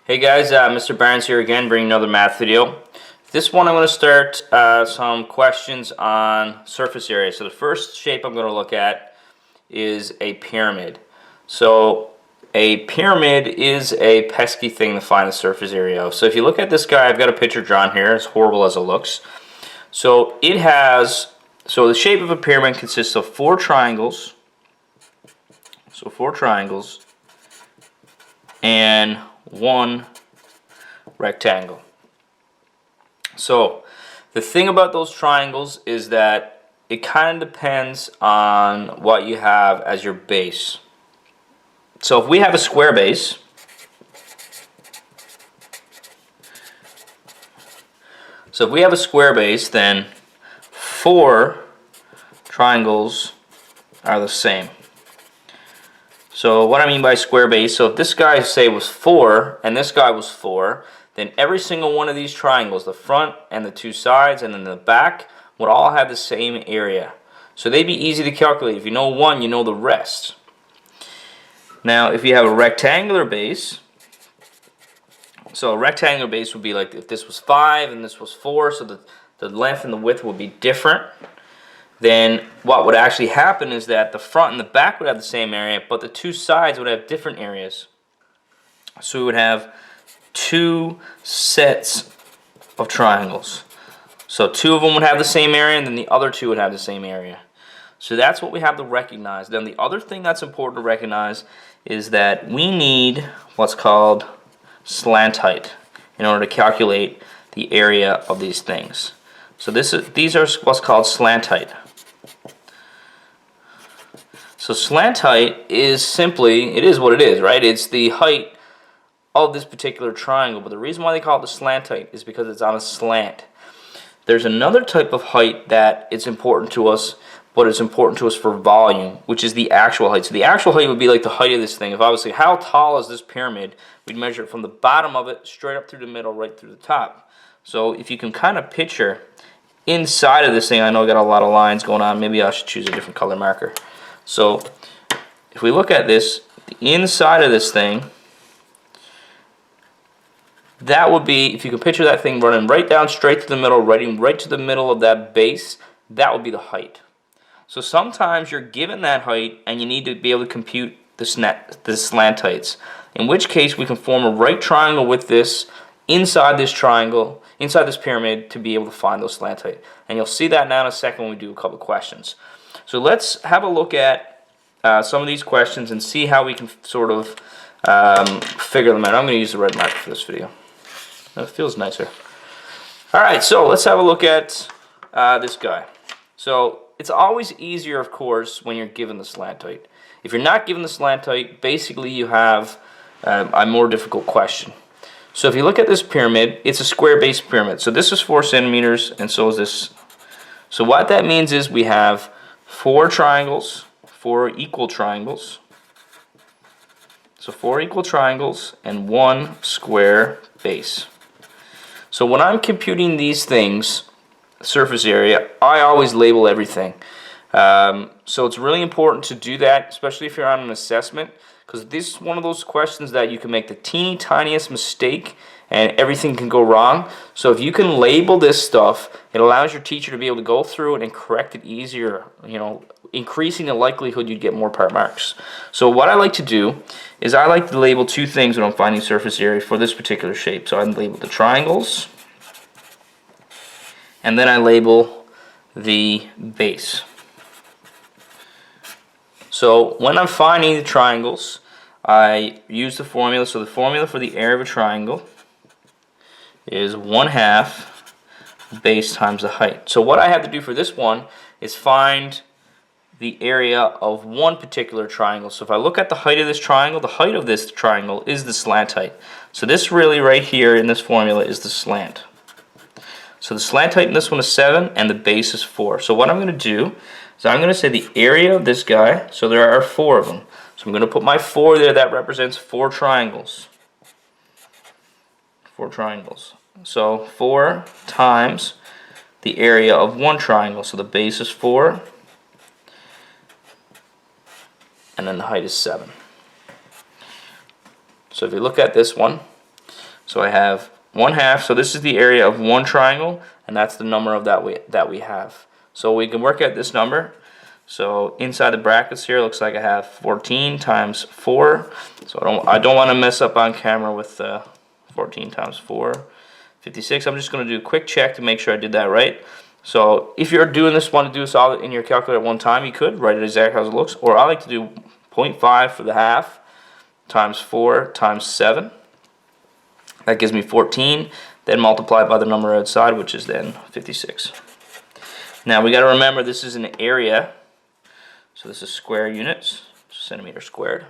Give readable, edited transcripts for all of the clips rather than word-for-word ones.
Hey guys, Mr. Barnes here again, bringing another math video. This one I'm going to start some questions on surface area. So the first shape I'm going to look at is a pyramid. So a pyramid is a pesky thing to find the surface area of. So if you look at this guy, I've got a picture drawn here, as horrible as it looks. So the shape of a pyramid consists of four triangles. So four triangles and one rectangle. So the thing about those triangles is that it kind of depends on what you have as your base. So if we have a square base, then four triangles are the same. So what I mean by square base, so if this guy, say, was 4 and this guy was 4, then every single one of these triangles, the front and the two sides and then the back, would all have the same area. So they'd be easy to calculate. If you know one, you know the rest. Now if you have a rectangular base, so a rectangular base would be like if this was 5 and this was 4, so the length and the width would be different. Then what would actually happen is that the front and the back would have the same area, but the two sides would have different areas. So we would have two sets of triangles. So two of them would have the same area, and then the other two would have the same area. So that's what we have to recognize. Then the other thing that's important to recognize is that we need what's called slant height in order to calculate the area of these things. So these are what's called slant height. So slant height is simply, it is what it is, right? It's the height of this particular triangle. But the reason why they call it the slant height is because it's on a slant. There's another type of height that is important to us, but it's important to us for volume, which is the actual height. So the actual height would be like the height of this thing. If I was to say, how tall is this pyramid? We'd measure it from the bottom of it straight up through the middle, right through the top. So if you can kind of picture inside of this thing, I know I got a lot of lines going on. Maybe I should choose a different color marker. So if we look at this, the inside of this thing, that would be, if you can picture that thing running right down straight to the middle, running right to the middle of that base, that would be the height. So sometimes you're given that height and you need to be able to compute the slant heights, in which case we can form a right triangle with this inside this triangle, inside this pyramid, to be able to find those slant height. And you'll see that now in a second when we do a couple questions. So let's have a look at some of these questions and see how we can sort of figure them out. I'm going to use the red marker for this video. That feels nicer. Alright, so let's have a look at this guy. So it's always easier, of course, when you're given the slant height. If you're not given the slant height, basically you have a more difficult question. So if you look at this pyramid, it's a square base pyramid. So this is 4 centimeters and so is this. So what that means is we have four triangles, four equal triangles. So four equal triangles and one square base. So when I'm computing these things, surface area, I always label everything. So it's really important to do that, especially if you're on an assessment, because this is one of those questions that you can make the teeny tiniest mistake and everything can go wrong. So if you can label this stuff, it allows your teacher to be able to go through it and correct it easier, you know, increasing the likelihood you'd get more part marks. So what I like to do is I like to label two things when I'm finding surface area for this particular shape. So I label the triangles and then I label the base. So when I'm finding the triangles, I use the formula. So the formula for the area of a triangle is 1/2 base times the height. So what I have to do for this one is find the area of one particular triangle. So if I look at the height of this triangle, the height of this triangle is the slant height. So this really right here in this formula is the slant. So the slant height in this one is 7 and the base is 4. So what I'm going to do is I'm going to say the area of this guy, so there are 4 of them. So I'm going to put my 4 there, that represents 4 triangles. 4 triangles. So 4 times the area of one triangle. So the base is 4 and then the height is 7. So if you look at this one, So I have 1/2. So this is the area of one triangle, and that's the number of that we have. So we can work out this number. So inside the brackets here, looks like I have 14 times 4. So I don't want to mess up on camera with 14 times 4, 56. I'm just going to do a quick check to make sure I did that right. So if you're doing this, want to do this all in your calculator at one time, you could write it exactly how it looks. Or I like to do 0.5 for the half times 4 times 7. That gives me 14. Then multiply by the number outside, which is then 56. Now we got to remember this is an area. So this is square units, centimeter squared.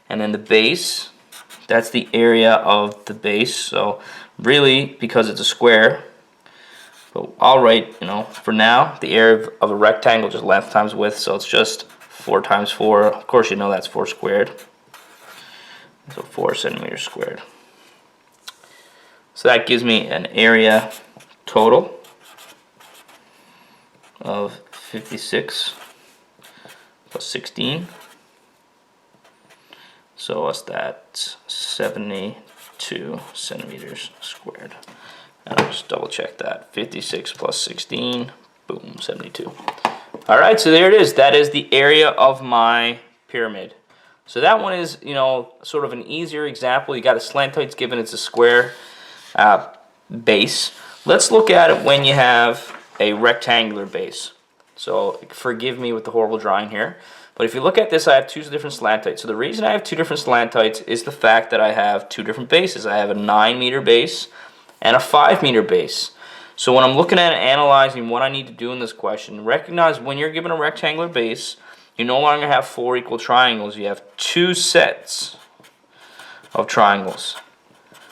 And then the base, that's the area of the base. So really, because it's a square, but I'll write, for now, the area of a rectangle, just length times width. So it's just 4 times 4. Of course, you know that's 4 squared. So 4 centimeters squared. So that gives me an area total of 56 plus 16. So what's that? 72 centimeters squared. And I'll just double check that. 56 plus 16, boom, 72. All right, so there it is. That is the area of my pyramid. So that one is, sort of an easier example. You got a slant height given it's a square base. Let's look at it when you have a rectangular base. So forgive me with the horrible drawing here. But if you look at this, I have two different slant heights. So the reason I have two different slant heights is the fact that I have two different bases. I have a 9-meter base and a 5-meter base. So when I'm looking at analyzing what I need to do in this question, recognize when you're given a rectangular base, you no longer have 4 equal triangles. You have 2 sets of triangles.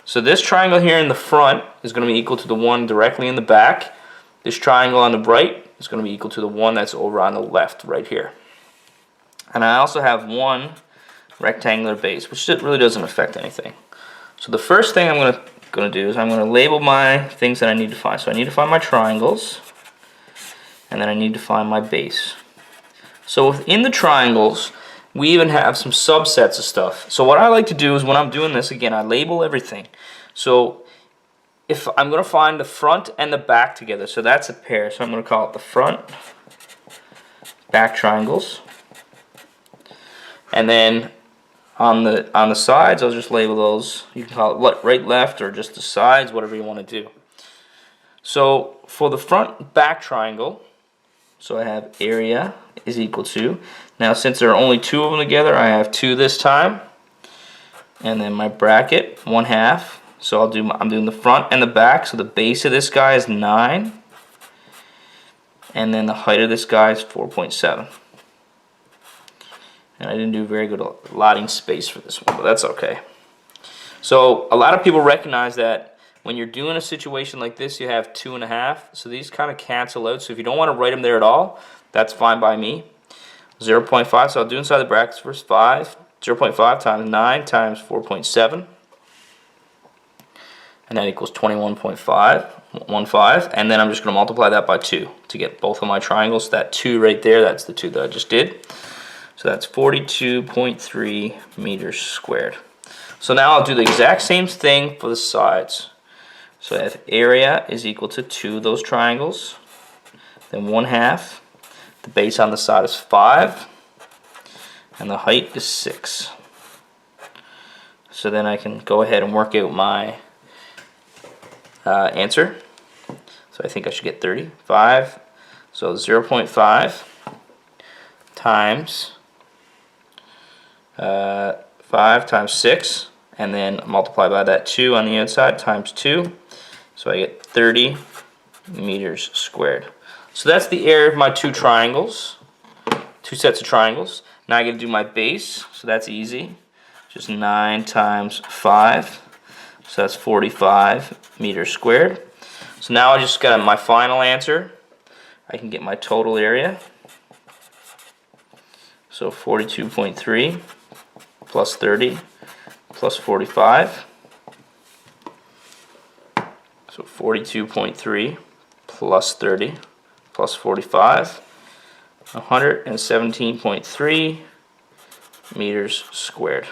So this triangle here in the front is going to be equal to the one directly in the back. This triangle on the right is going to be equal to the one that's over on the left right here. And I also have one rectangular base, which really doesn't affect anything. So the first thing I'm going to do is I'm going to label my things that I need to find. So I need to find my triangles, and then I need to find my base. So within the triangles, we even have some subsets of stuff. So what I like to do is when I'm doing this, again, I label everything. So if I'm going to find the front and the back together, so that's a pair. So I'm going to call it the front, back triangles. And then on the sides, I'll just label those. You can call it right, left, or just the sides, whatever you want to do. So for the front back triangle, so I have area is equal to, now since there are only 2 of them together, I have 2 this time. And then my bracket, 1/2. So I'm doing the front and the back. So the base of this guy is 9. And then the height of this guy is 4.7. And I didn't do very good allotting space for this one, but that's okay. So a lot of people recognize that when you're doing a situation like this, you have 2.5. So these kind of cancel out. So if you don't want to write them there at all, that's fine by me. 0.5, so I'll do inside the brackets first. 5, 0.5 times 9 times 4.7. And that equals 21.5, and then I'm just going to multiply that by 2 to get both of my triangles. That 2 right there, that's the 2 that I just did. So that's 42.3 meters squared. So now I'll do the exact same thing for the sides. So I have area is equal to 2 of those triangles, then 1/2. The base on the side is 5, and the height is 6. So then I can go ahead and work out my answer. So I think I should get 35. So 0.5 times 5 times 6, and then multiply by that 2 on the outside times 2. So I get 30 meters squared. So that's the area of my 2 triangles, 2 sets of triangles. Now I got to do my base, so that's easy. Just 9 times 5, so that's 45 meters squared. So now I just got my final answer. I can get my total area. So 42.3 plus 30 plus 45. So 42.3 plus 30 plus 45. 117.3 meters squared.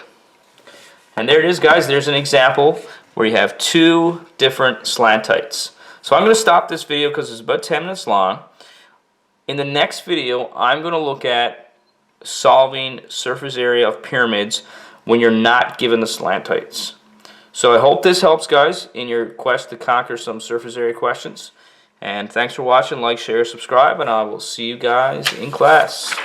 And there it is, guys. There's an example where you have two different slant heights. So I'm going to stop this video because it's about 10 minutes long. In the next video, I'm going to look at solving surface area of pyramids when you're not given the slant heights. So I hope this helps, guys, in your quest to conquer some surface area questions. And thanks for watching. Like, share, subscribe, and I will see you guys in class.